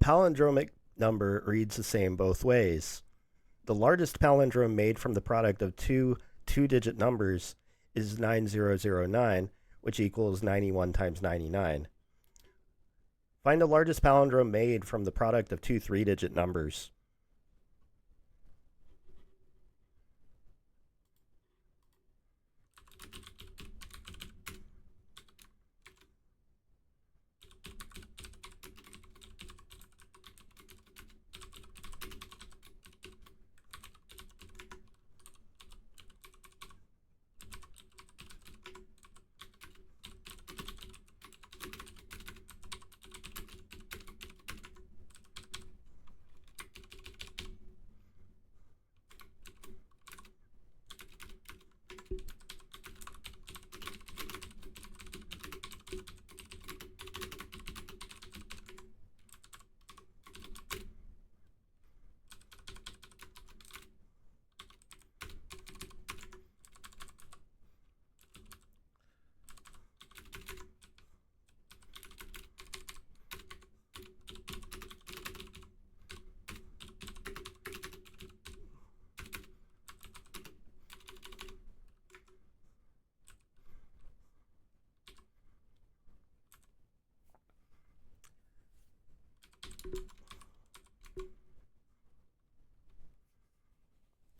palindromic number reads the same both ways. The largest palindrome made from the product of two two-digit numbers is 9009, which equals 91 times 99. Find the largest palindrome made from the product of two three-digit numbers.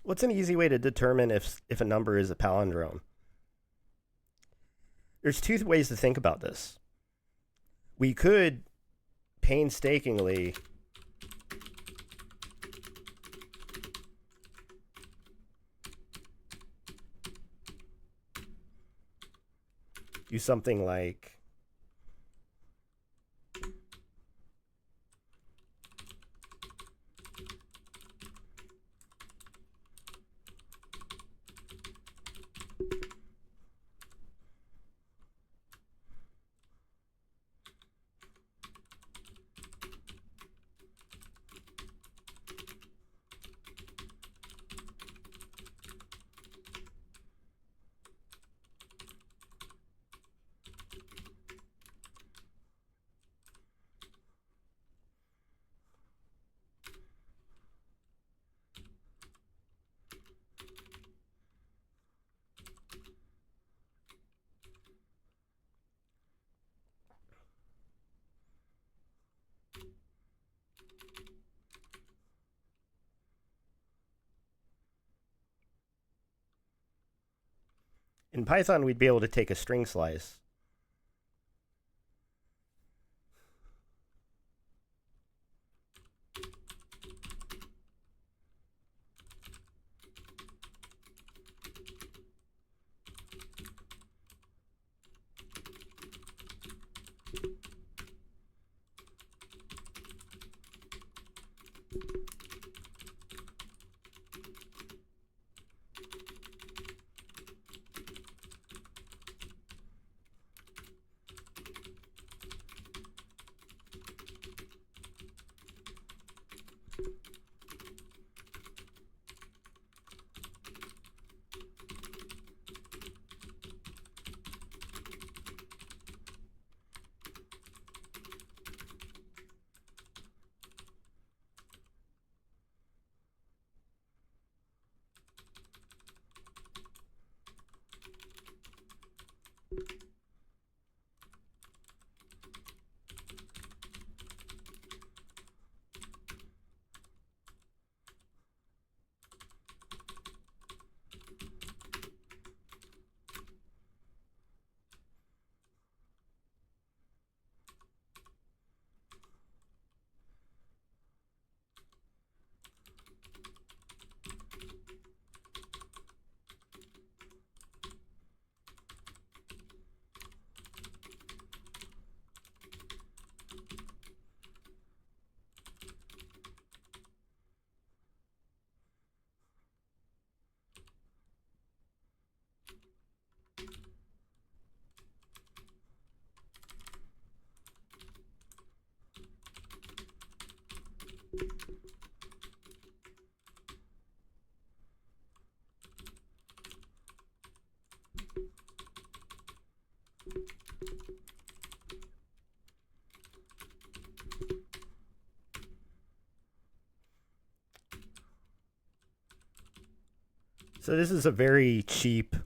What's an easy way to determine if a number is a palindrome? There's two ways to think about this. We could painstakingly do something like in Python, we'd be able to take a string slice. So this is a very cheap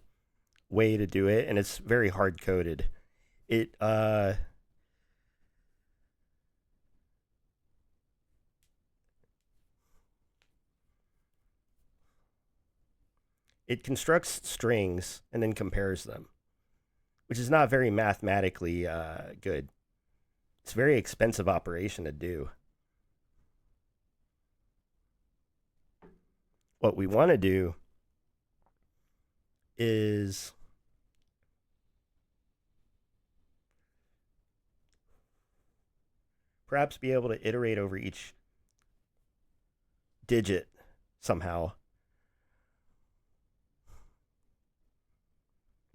way to do it, and it's very hard coded. It it constructs strings and then compares them, which is not very mathematically good. It's a very expensive operation to do. What we want to do is perhaps be able to iterate over each digit somehow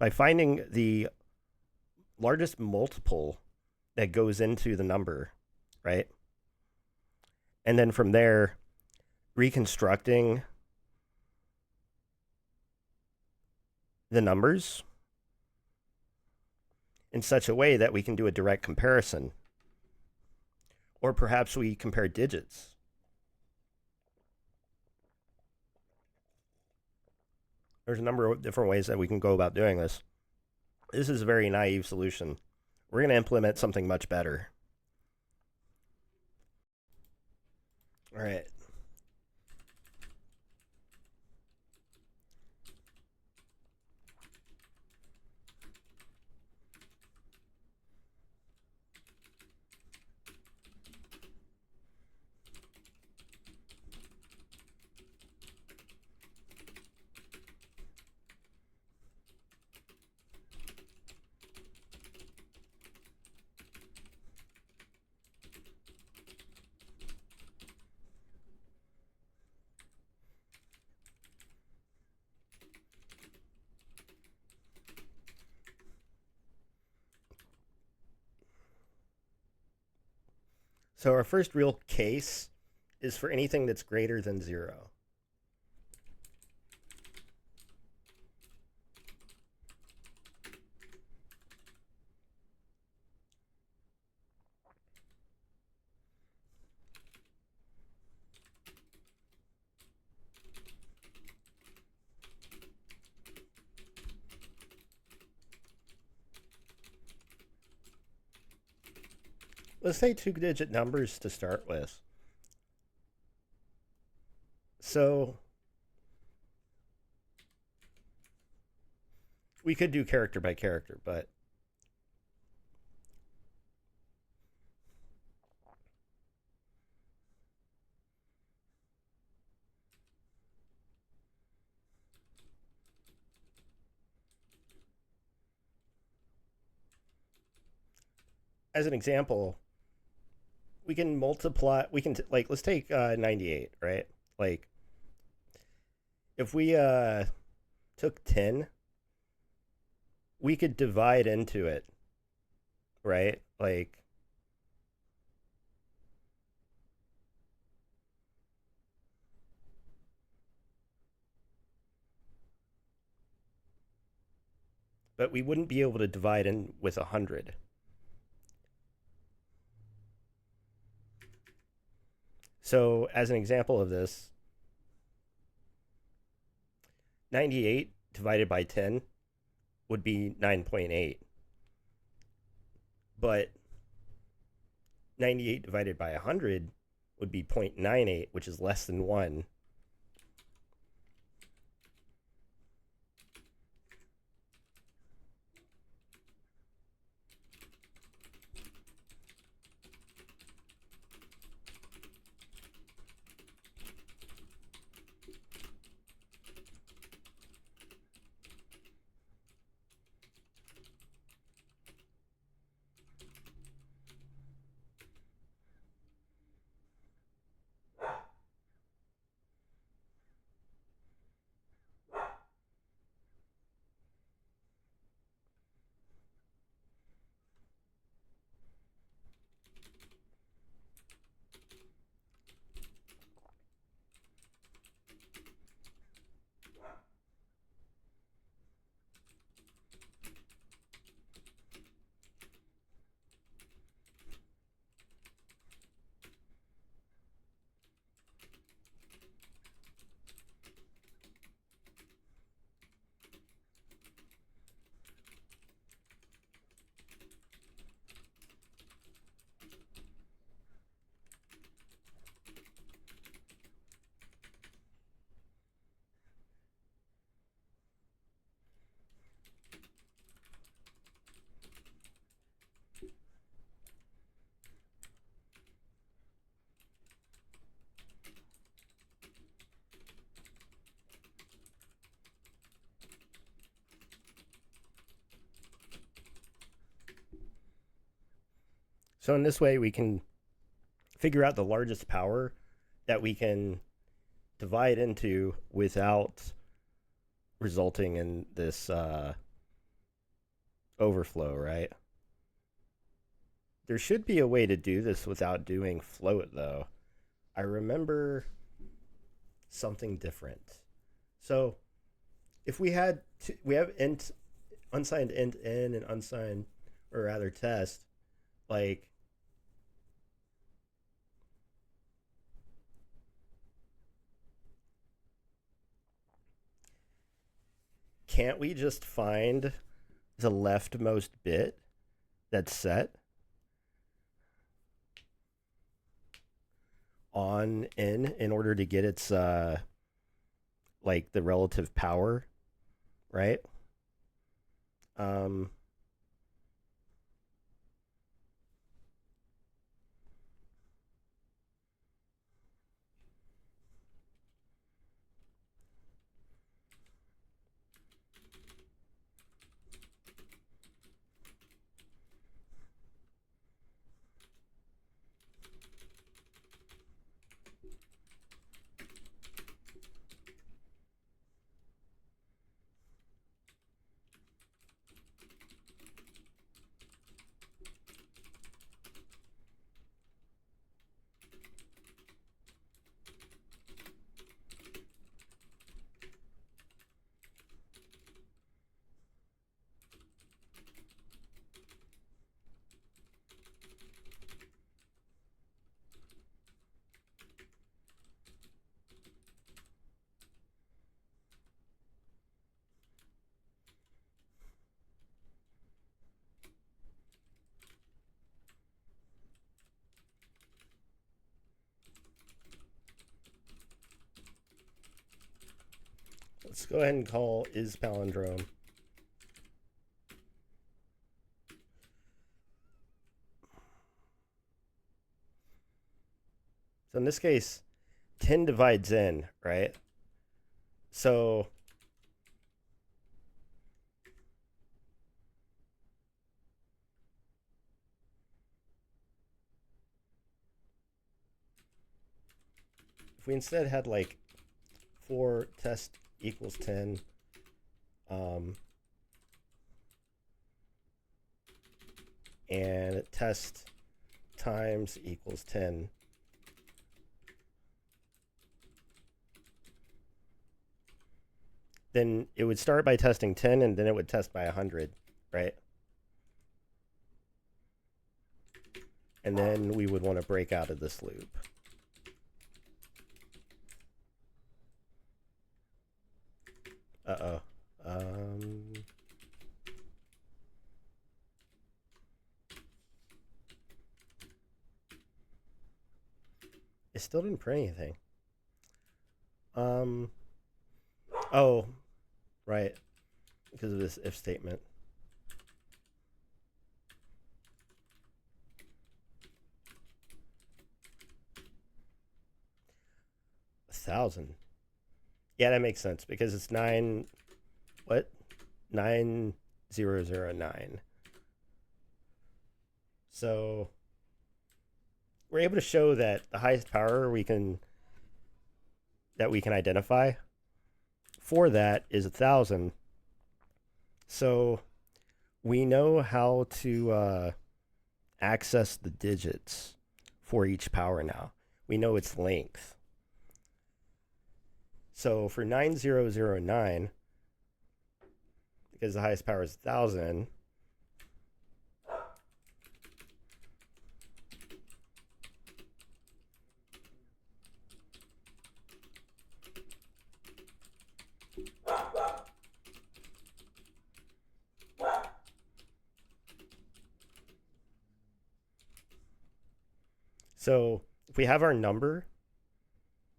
by finding the largest multiple that goes into the number, right? And then from there, reconstructing the numbers in such a way that we can do a direct comparison. Or perhaps we compare digits. There's a number of different ways that we can go about doing this. This is a very naive solution. We're going to implement something much better. All right. So our first real case is for anything that's greater than 0. Let's say 2-digit numbers to start with. So we could do character by character, but as an example, we can multiply, we can, like, let's take 98, right? Like, if we took 10, we could divide into it, right? Like, but we wouldn't be able to divide in with 100. So as an example of this, 98 divided by 10 would be 9.8. But 98 divided by 100 would be 0.98, which is less than 1. So in this way, we can figure out the largest power that we can divide into without resulting in this overflow, right? There should be a way to do this without doing float, though. I remember something different. So if we had we have int unsigned int n and unsigned, or rather test, like can't we just find the leftmost bit that's set on n in order to get its like the relative power, right? um let's go ahead and call is palindrome. So in this case, 10 divides in, right? So if we instead had like 4 test equals 10, and test times equals 10, then it would start by testing 10 and then it would test by 100, right? And then we would want to break out of this loop. Uh-oh. It still didn't print anything. Oh, right. Because of this if statement. 1,000. Yeah, that makes sense because it's 9. What? 9009. So we're able to show that the highest power we can identify for that is 1,000. So we know how to access the digits for each power now. We know its length. So for 9009, because the highest power is 1,000, so if we have our number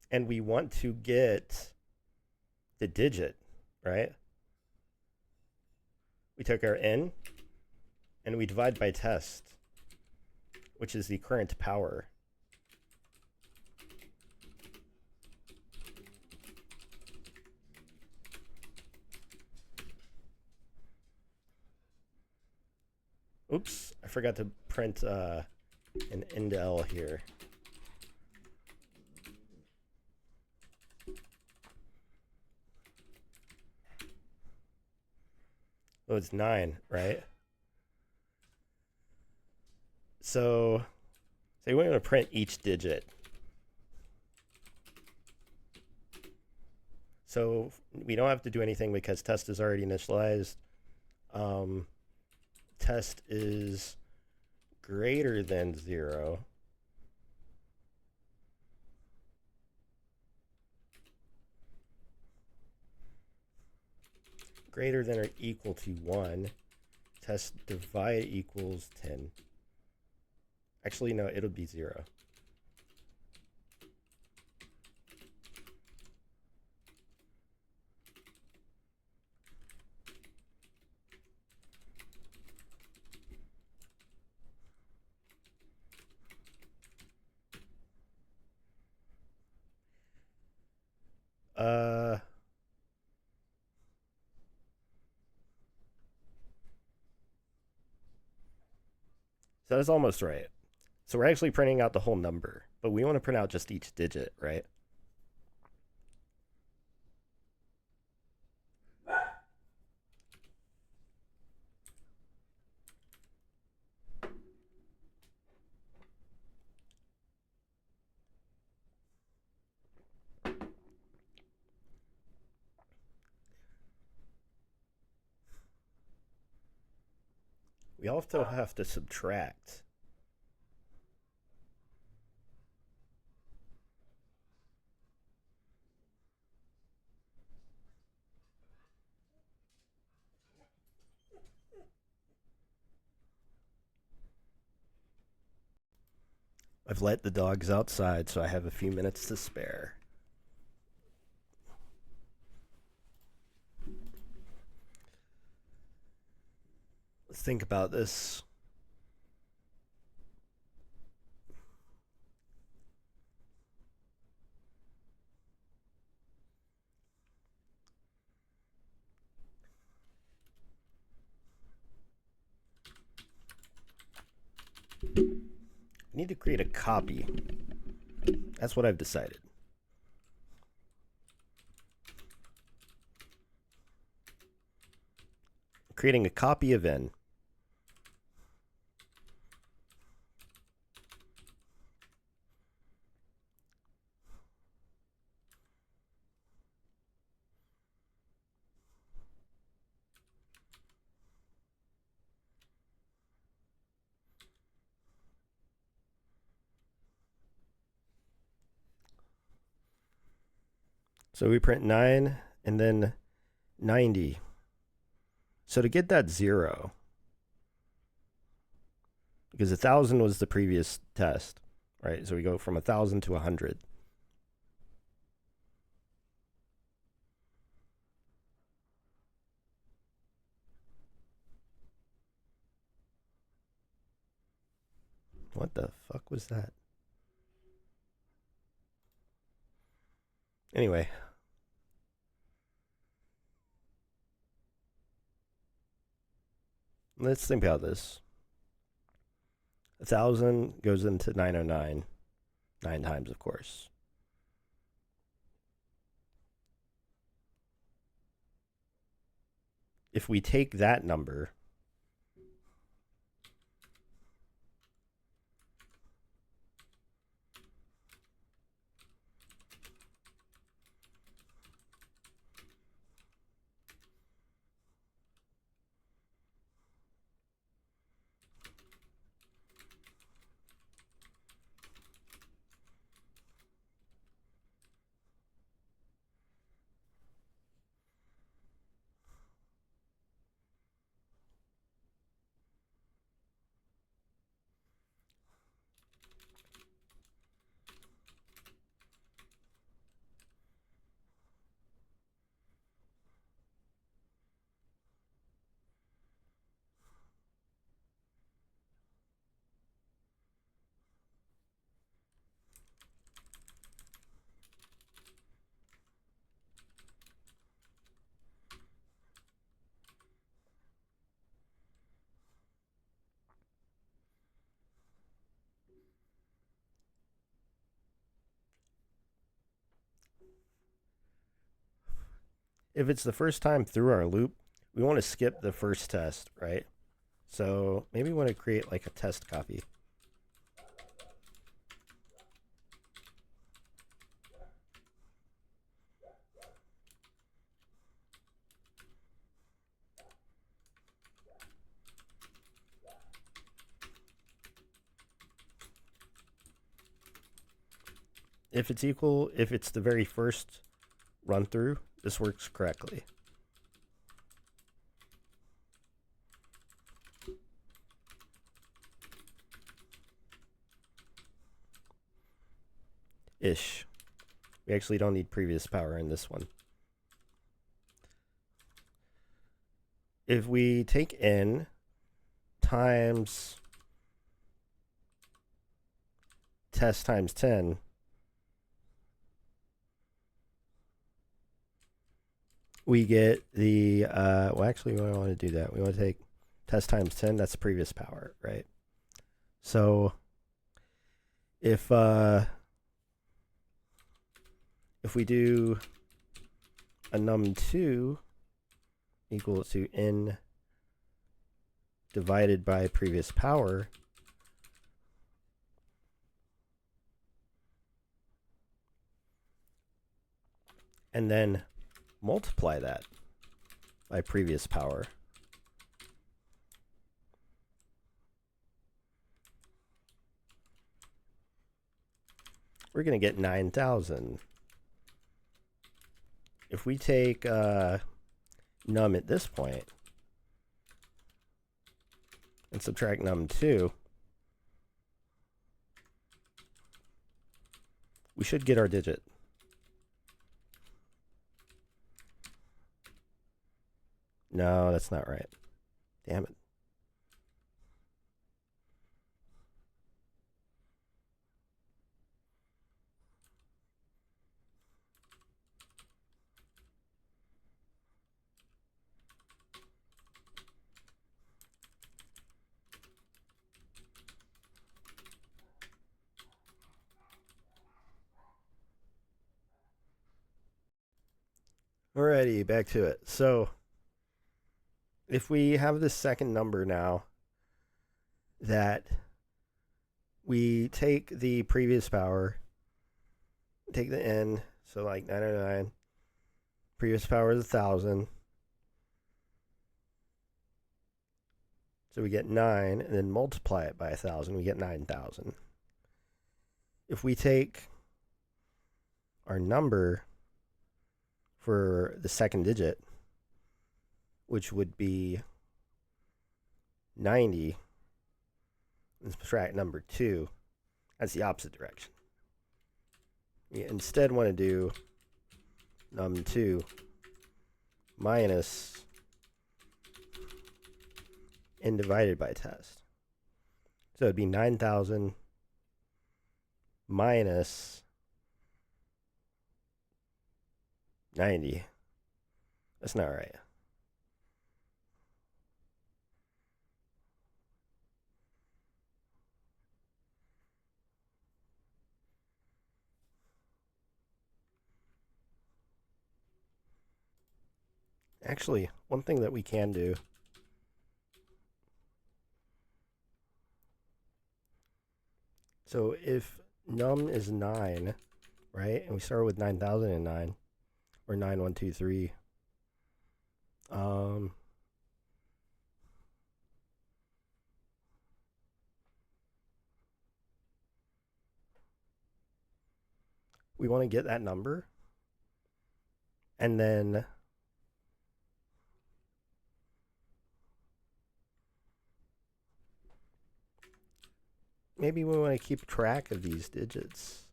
and we want to get the digit, right? We took our n and we divide by test, which is the current power. Oops, I forgot to print and end L here. Oh, it's 9, right? So, say we want to print each digit. So we don't have to do anything because test is already initialized. Test is greater than 0. Greater than or equal to 1. Test divide equals 10. Actually, no, it'll be 0. So that's almost right. So we're actually printing out the whole number, but we want to print out just each digit, right? We also have to subtract. I've let the dogs outside, so I have a few minutes to spare. Let's think about this. I need to create a copy. That's what I've decided. Creating a copy of n. So we print 9 and then 90. So to get that 0, because 1,000 was the previous test, right? So we go from 1,000 to 100. What the fuck was that? Anyway. Let's think about this. 1,000 goes into 909. 9 times, of course. If we take that number, if it's the first time through our loop, we want to skip the first test, right? So maybe we want to create like a test copy. If it's the very first run through, this works correctly. Ish. We actually don't need previous power in this one. If we take n times test times 10, we get the, well, actually, we don't want to do that. We want to take test times 10, that's the previous power, right? So if we do a num2 equal to n divided by previous power, and then multiply that by previous power, we're going to get 9,000. If we take num at this point and subtract num2, we should get our digit. No, that's not right. Damn it. Alrighty, back to it. So if we have this second number now that we take the previous power, take the n, so like 909, previous power is 1,000. So we get 9, and then multiply it by 1,000, we get 9,000. If we take our number for the second digit, which would be 90, and subtract number 2, that's the opposite direction. We instead want to do num2 minus n divided by test. So it'd be 9,000 minus 90. That's not right. Actually, one thing that we can do, so if num is 9, right, and we start with 9,009, or 9123, we want to get that number, and then maybe we want to keep track of these digits.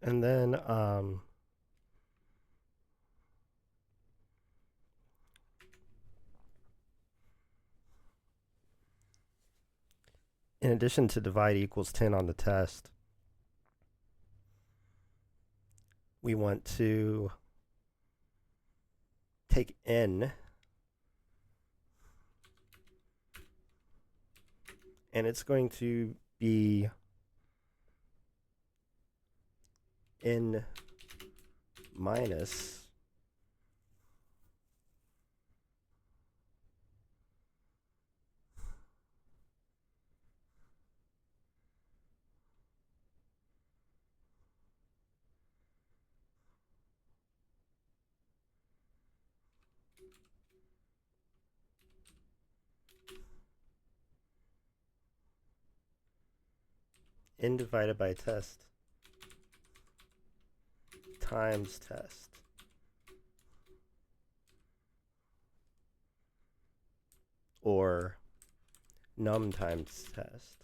And then in addition to divide equals 10 on the test, we want to take n and it's going to be n minus n divided by test times test. Or num times test.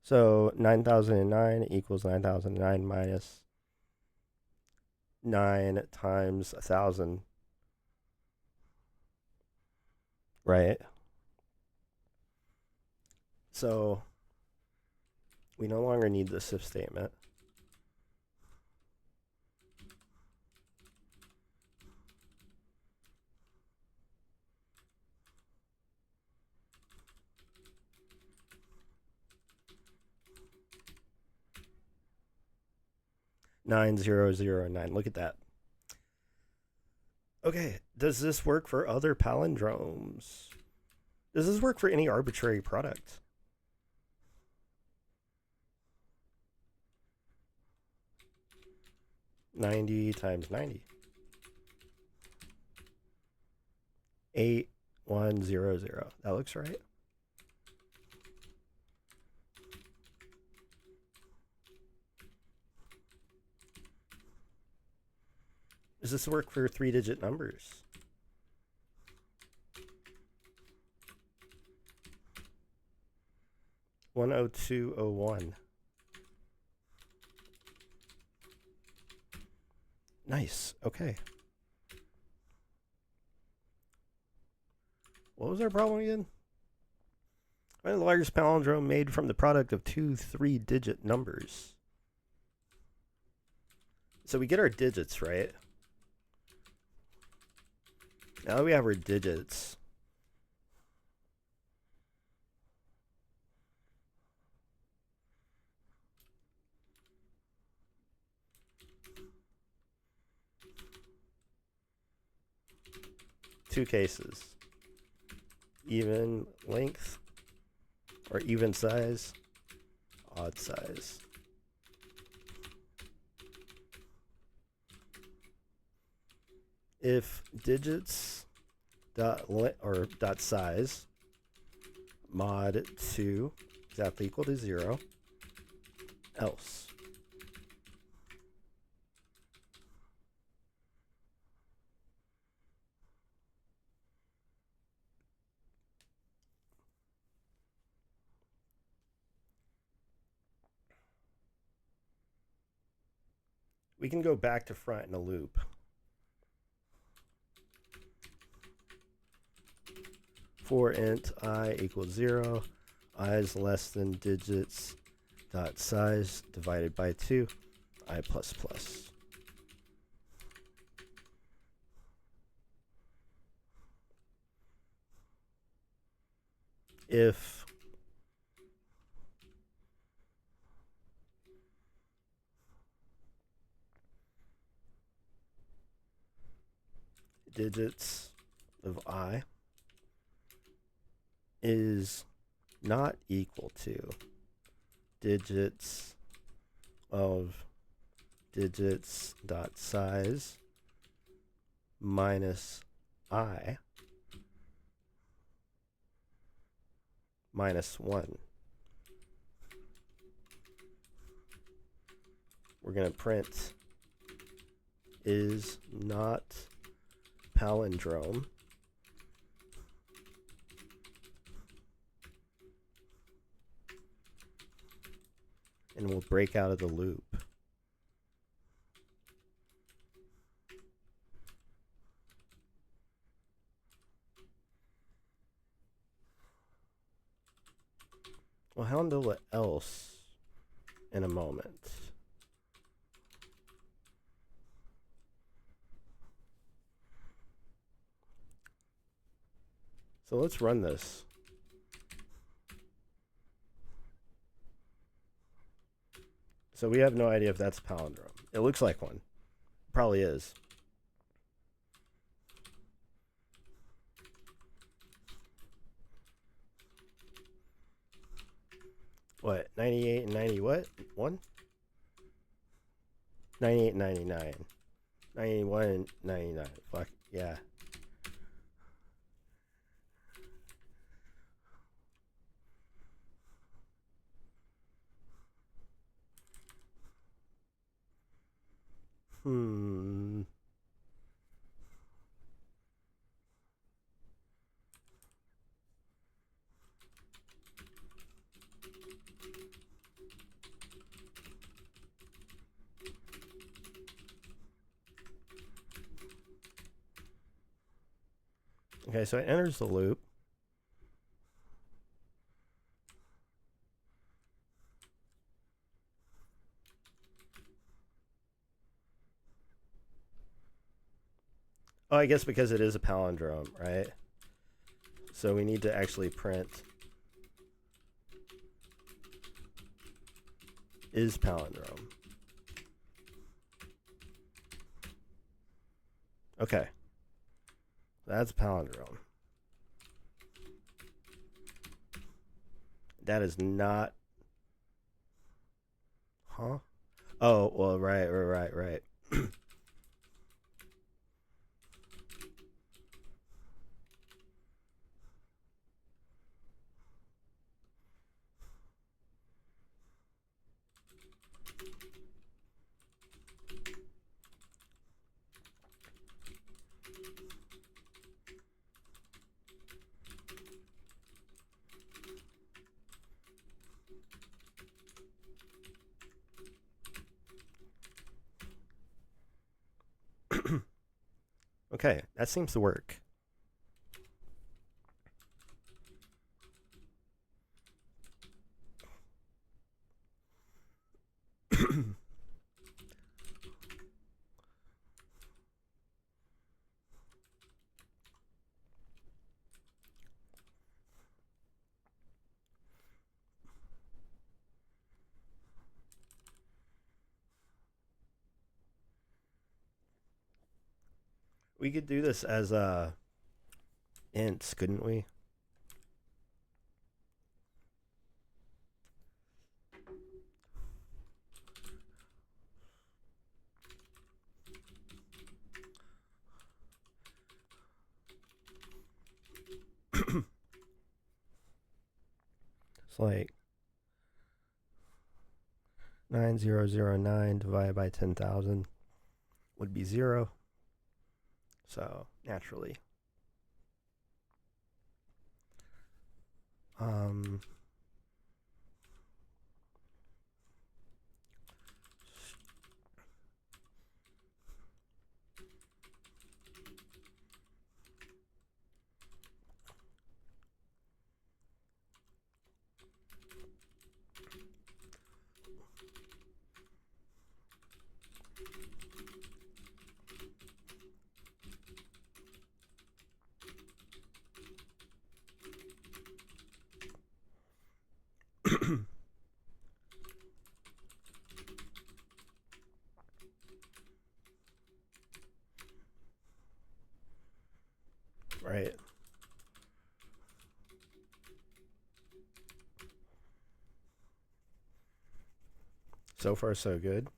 So 9009 equals 9009 minus 9 times 1000. Right? So we no longer need this if statement. Nine zero zero nine. Look at that. Okay, does this work for other palindromes? Does this work for any arbitrary product? $90 times $90. 8100. That looks right. Does this work for 3-digit numbers? $10201. Nice. Okay. What was our problem again? Find the largest palindrome made from the product of two 3-digit numbers. So we get our digits, right? Now that we have our digits, two cases: even length or even size, odd size. If digits dot size mod 2 exactly equal to 0, else. We can go back to front in a loop. For int I equals 0, I is less than digits dot size divided by 2, I plus plus. If digits of I is not equal to digits of digits dot size minus I minus 1. We're going to print is not palindrome and we'll break out of the loop. handle else in a moment. So let's run this. So we have no idea if that's a palindrome. It looks like one. Probably is. What? 98 and 90 what? 1? 98 and 99. 91 and 99. Fuck, yeah. Okay, so it enters the loop. Oh, I guess because it is a palindrome, right? So we need to actually print is palindrome. Okay. That's palindrome. That is not... Huh? Oh, well, right. Okay, that seems to work. We could do this as ints, couldn't we? It's like 9009 divided by 10,000 would be 0. So naturally. Right. So far, so good.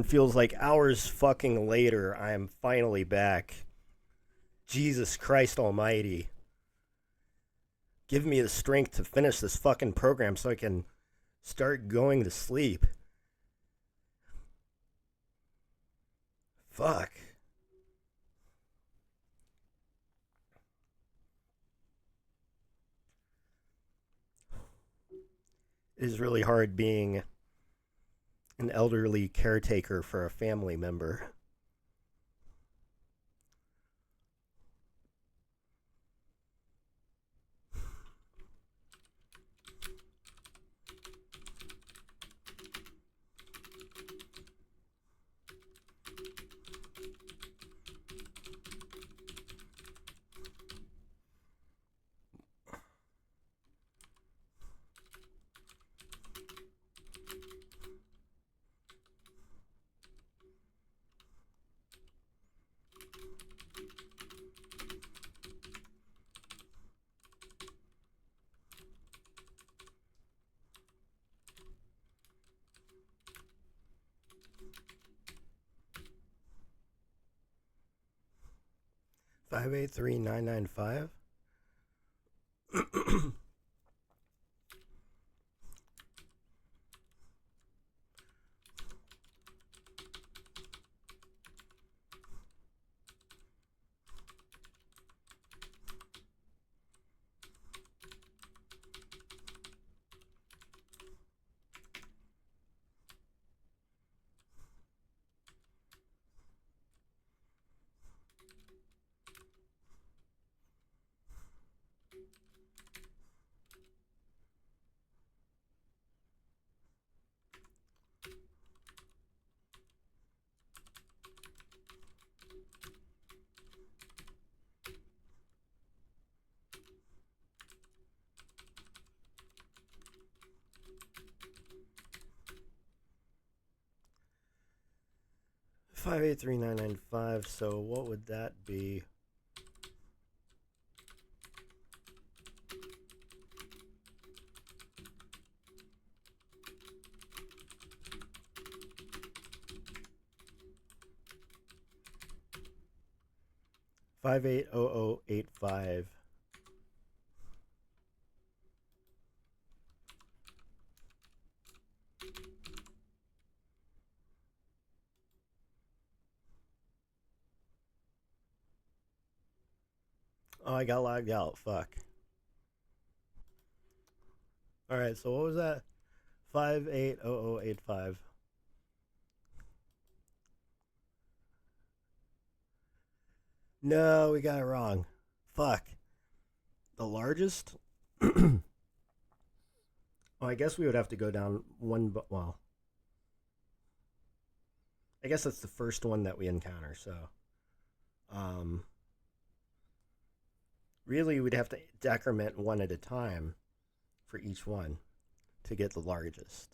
When it feels like hours fucking later, I am finally back. Jesus Christ Almighty. Give me the strength to finish this fucking program so I can start going to sleep. Fuck. It is really hard being an elderly caretaker for a family member. Five eight three nine nine five. Five eight three nine nine five. So what would that be? Five eight oh oh 85. Oh, I got logged out. Fuck. Alright, so what was that? 580085. No, we got it wrong. Fuck. The largest? Well, I guess we would have to go down one, but well, I guess that's the first one that we encounter. So, um, really, we'd have to decrement one at a time for each one to get the largest.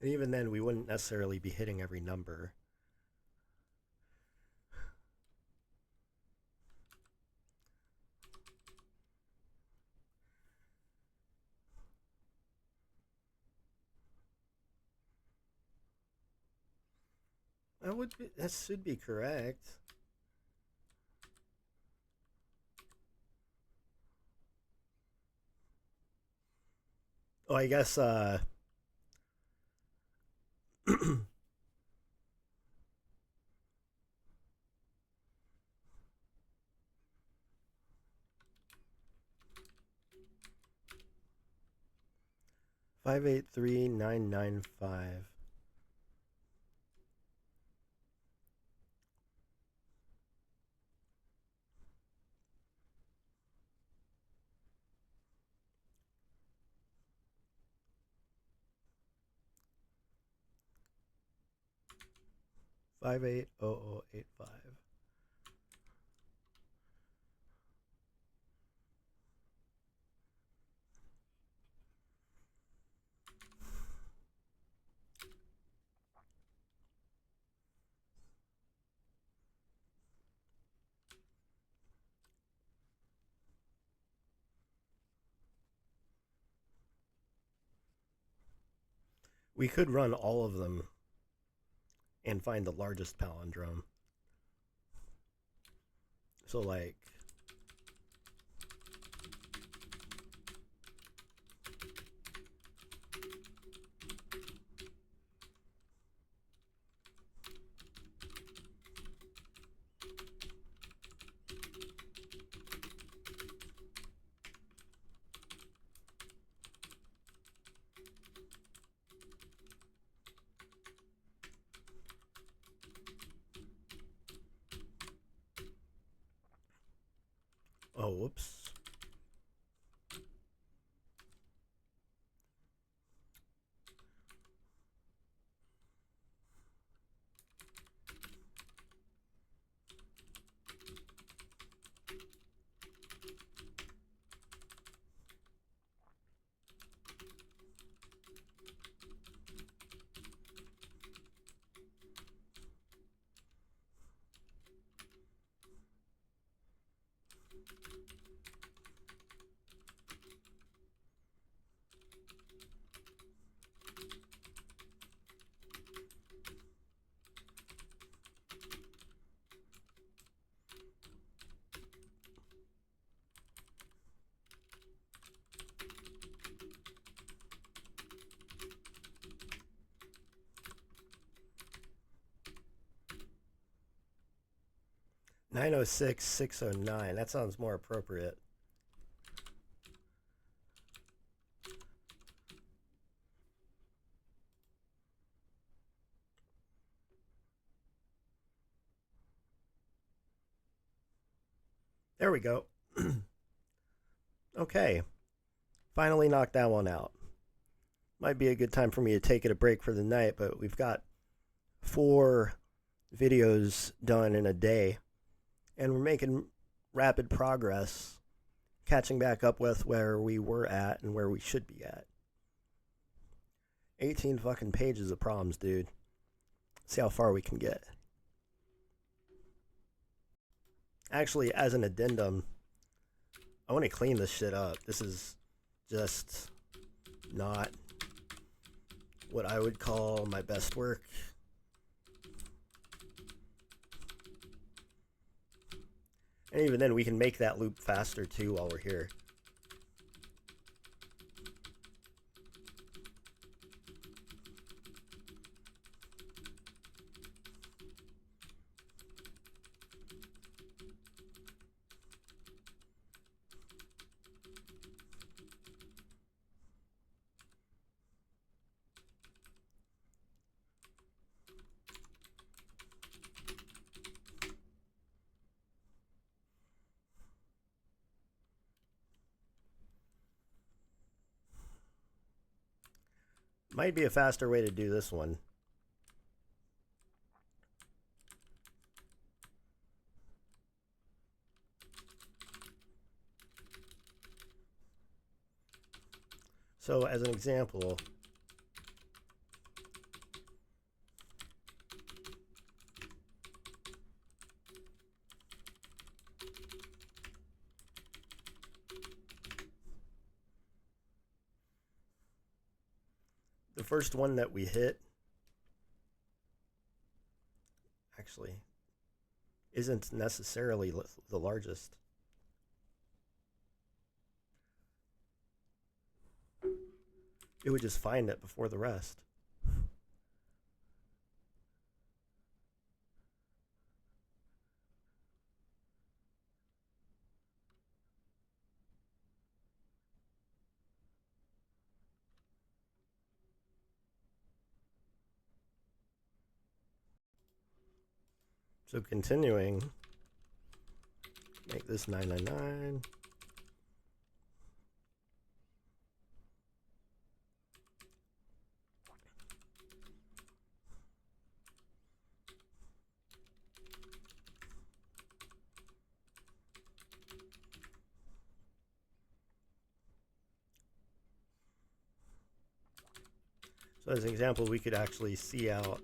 And even then, we wouldn't necessarily be hitting every number. That should be correct. Oh, I guess 583995. Five eight oh oh 85. We could run all of them and find the largest palindrome. So like, oh, whoops. $906,609. That sounds more appropriate. There we go. Okay. Finally knocked that one out. Might be a good time for me to take it a break for the night, but we've got 4 videos done in a day, and we're making rapid progress, catching back up with where we were at and where we should be at. 18 fucking pages of problems, dude. See how far we can get. Actually, as an addendum, I want to clean this shit up. This is just not what I would call my best work. And even then, we can make that loop faster too while we're here. Might be a faster way to do this one. So as an example, the first one that we hit actually isn't necessarily the largest. It would just find it before the rest. So continuing, make this 999. So as an example, we could actually see out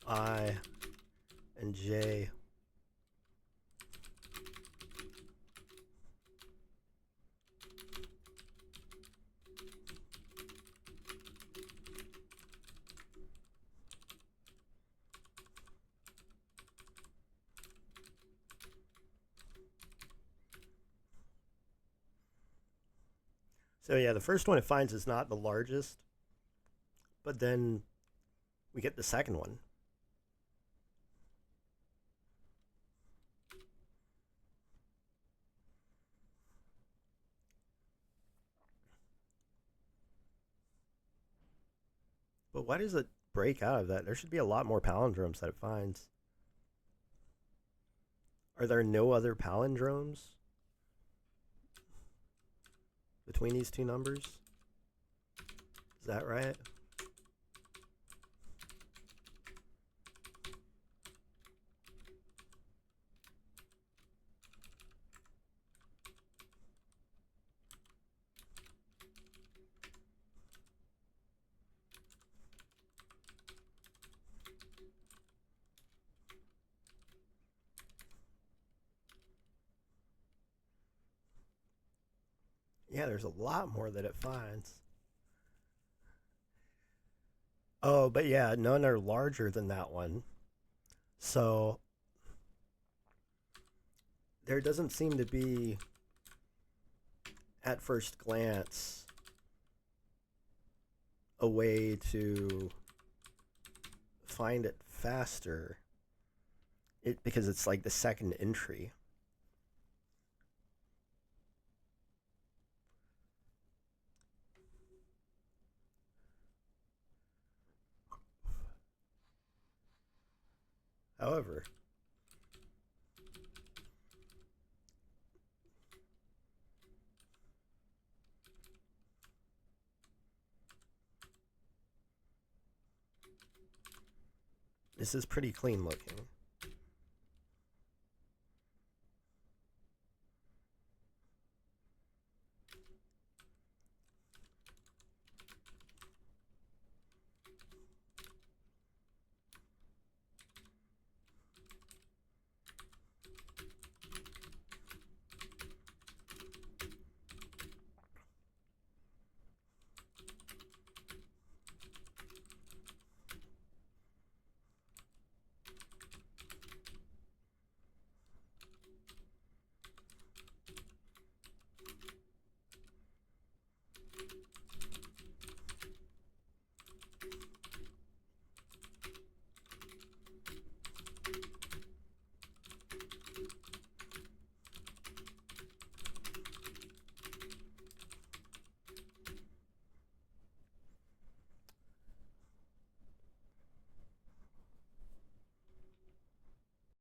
I and J. So yeah, the first one it finds is not the largest, but then we get the second one. But why does it break out of that? There should be a lot more palindromes that it finds. Are there no other palindromes between these two numbers? Is that right? Yeah, there's a lot more that it finds. Oh, but yeah, none are larger than that one. So there doesn't seem to be, at first glance, a way to find it faster. Because it's like the second entry. However, this is pretty clean looking.